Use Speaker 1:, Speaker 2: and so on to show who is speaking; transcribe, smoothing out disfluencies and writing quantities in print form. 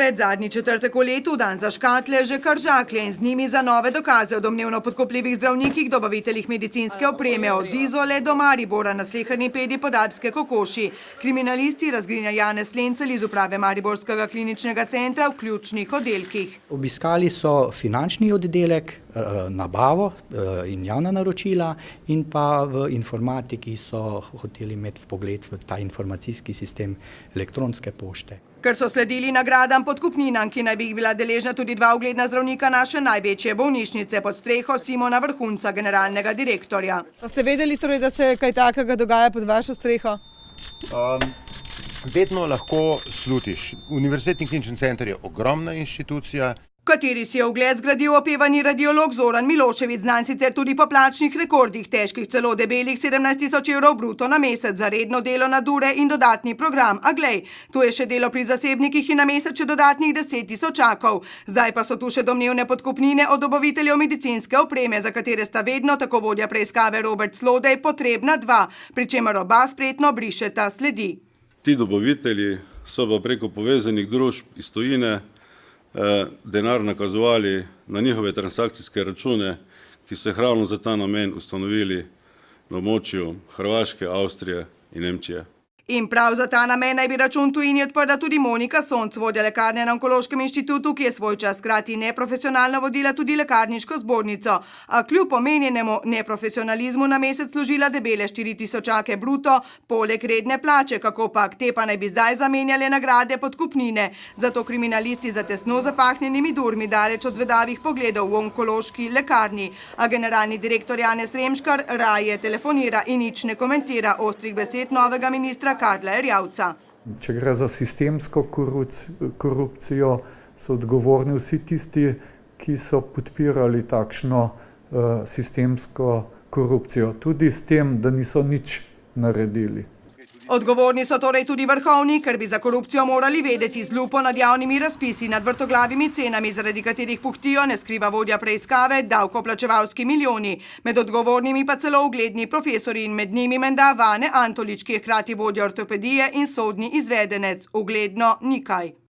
Speaker 1: Pred zadnji četrtek v letu, dan za škatle, že kar žaklje in z njimi za nove dokaze o domnevno podkupljivih zdravnikih, dobaviteljih medicinske opreme od Izole do Maribora na sleherni pedi Podarske kokoši. Kriminalisti razgrinja Janez Lencelj iz uprave Mariborskega kliničnega centra v ključnih oddelkih.
Speaker 2: Obiskali so finančni oddelek, nabavo in javna naročila in pa v informatiki so hoteli imeti vpogled v ta informacijski sistem elektronske pošte.
Speaker 1: Ker so sledili nagradam podkupninam, ki naj bi jih bila deležna tudi dva ugledna zdravnika naše največje bolnišnice pod streho Simona Vrhunca, generalnega direktorja.
Speaker 3: Pa ste vedeli torej, da se kaj takega dogaja pod vašo streho?
Speaker 4: Vedno lahko slutiš. Univerzitetni klinični center je ogromna inštitucija,
Speaker 1: v kateri si je ugled zgradil opevani radiolog Zoran Milošević, znan sicer tudi po plačnih rekordih, težkih celo debelih 17 000 evrov bruto na mesec za redno delo na ure in dodatni program. A glej, tu je še delo pri zasebnikih in na mesec še dodatnih 10 000. Zdaj pa so tu še domnevne podkupnine od dobaviteljev medicinske opreme, za katere sta vedno, tako vodja preiskave Robert Slodej, potrebna dva, pri čemer oba spretno brišeta sledi.
Speaker 5: Ti dobavitelji so pa preko povezanih družb iz tujine denar nakazovali na njihove transakcijske račune, ki so jih ravno za ta namen ustanovili na območju Hrvaške, Avstrije in Nemčije.
Speaker 1: In prav za ta namen naj bi račun tujini odprla tudi Monika Sonc, vodja lekarne na Onkološkem inštitutu, ki je svoj čas hkrati neprofesionalno vodila tudi lekarniško zbornico, a kljub omenjenemu neprofesionalizmu na mesec služila debele 4 000 bruto, poleg redne plače, kakopak te pa naj bi zdaj zamenjale nagrade podkupnine. Zato kriminalisti za tesno zapahnjenimi durmi daleč od zvedavih pogledov v onkološki lekarni. A generalni direktor Janez Remškar raje telefonira in nič ne komentira ostrih besed novega ministra Karla Erjavca.
Speaker 6: Če gre za sistemsko korupcijo, so odgovorni vsi tisti, ki so podpirali takšno sistemsko korupcijo, tudi s tem, da niso nič naredili.
Speaker 1: Odgovorni so torej tudi vrhovni, ker bi za korupcijo morali vedeti z lupo nad javnimi razpisi, nad vrtoglavimi cenami, zaradi katerih puhtijo, ne skriva vodja preiskave, davkoplačevalski milijoni. Med odgovornimi pa celo ugledni profesori in med njimi menda Vane Antolič, ki je hkrati vodja ortopedije in sodni izvedenec. Ugledno nikaj.